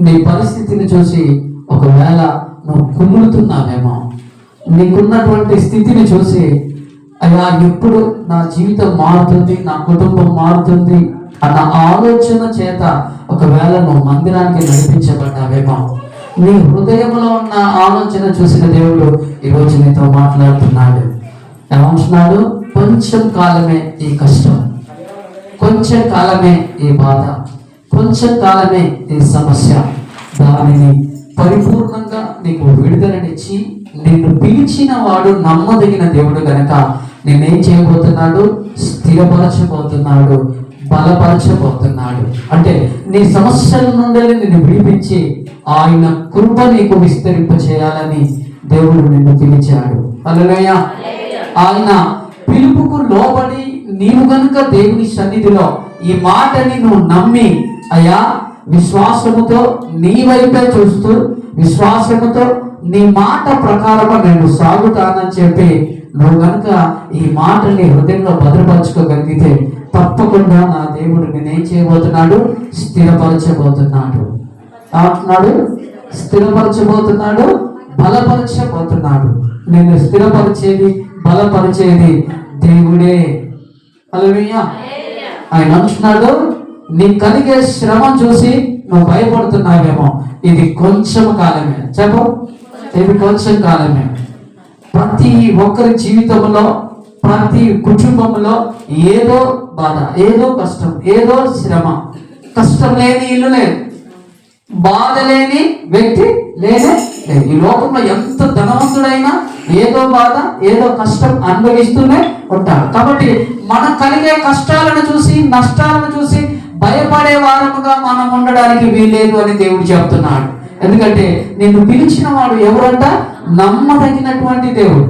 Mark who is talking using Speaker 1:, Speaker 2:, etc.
Speaker 1: నీ పరిస్థితిని చూసి ఒకవేళ నువ్వు కుమ్ములుతున్నావేమో, నీకున్నటువంటి స్థితిని చూసి అయ్యా ఎప్పుడు నా జీవితం మారుతుంది, నా కుటుంబం మారుతుంది అన్న ఆలోచన చేత ఒకవేళ నువ్వు మందిరానికి నడిపించబడ్డావేమో, నీ హృదయంలో ఉన్న ఆలోచన చూసిన దేవుడు ఈరోజు నీతో మాట్లాడుతున్నాడు. ఏమంటున్నాడు? కొంచెం కాలమే ఈ కష్టం, కొంచెం కాలమే ఈ బాధ, కొంచెం కాలమే ఈ సమస్య. దానిని పరిపూర్ణంగా నీకు విడుదలనిచ్చి నిన్ను పిలిచిన వాడు నమ్మదగిన దేవుడు గనక నేనేం చేయబోతున్నాడు? స్థిరపరచబోతున్నాడు, బలపరచబోతున్నాడు. అంటే నీ సమస్యల నుండి నిన్ను విడిపించి ఆయన కృప నీకు విస్తరింప చేయాలని దేవుడు నిన్ను పిలిచాడు. హల్లెలూయా. ఆయన పిలుపుకు లోబడి నీవు గనుక దేవుని సన్నిధిలో ఈ మాటని నువ్వు నమ్మి, అయ్యా విశ్వాసముతో నీ వైపే చూస్తూ విశ్వాసముతో నీ మాట ప్రకారము నేను సాగుతానని చెప్పి నువ్వు కనుక ఈ మాటని హృదయంలో భద్రపరచుకోగలిగితే తప్పకుండా నా దేవుడు నేనేం చేయబోతున్నాడు? స్థిరపరచబోతున్నాడు. అంటున్నాడు, స్థిరపరచబోతున్నాడు, బలపరచబోతున్నాడు. నిన్ను స్థిరపరిచేది, బలపరిచేది దేవుడే. హల్లెలూయా. ఆయన అంటున్నాడు, నీ కలిగే శ్రమ చూసి నువ్వు భయపడుతున్నావేమో, ఇది కొంచెం కాలమే. చెప్పు, ఇది కొంచెం కాలమే. ప్రతి ఒక్కరి జీవితంలో, ప్రతి కుటుంబంలో ఏదో బాధ, ఏదో కష్టం, ఏదో శ్రమ. కష్టం లేని ఇల్లు లేదు, బాధ లేని వ్యక్తి లేనే లేదు. ఈ లోకంలో ఎంత ధనవంతుడైనా ఏదో బాధ, ఏదో కష్టం అనుభవిస్తూనే ఉంటాడు. కాబట్టి మనం కలిగే కష్టాలను చూసి, నష్టాలను చూసి భయపడే వారముగా మనం ఉండడానికి వీలేదు అని దేవుడు చెప్తున్నాడు. ఎందుకంటే నిన్ను పిలిచిన వాడు ఎవరంట? నమ్మదగినటువంటి దేవుడు.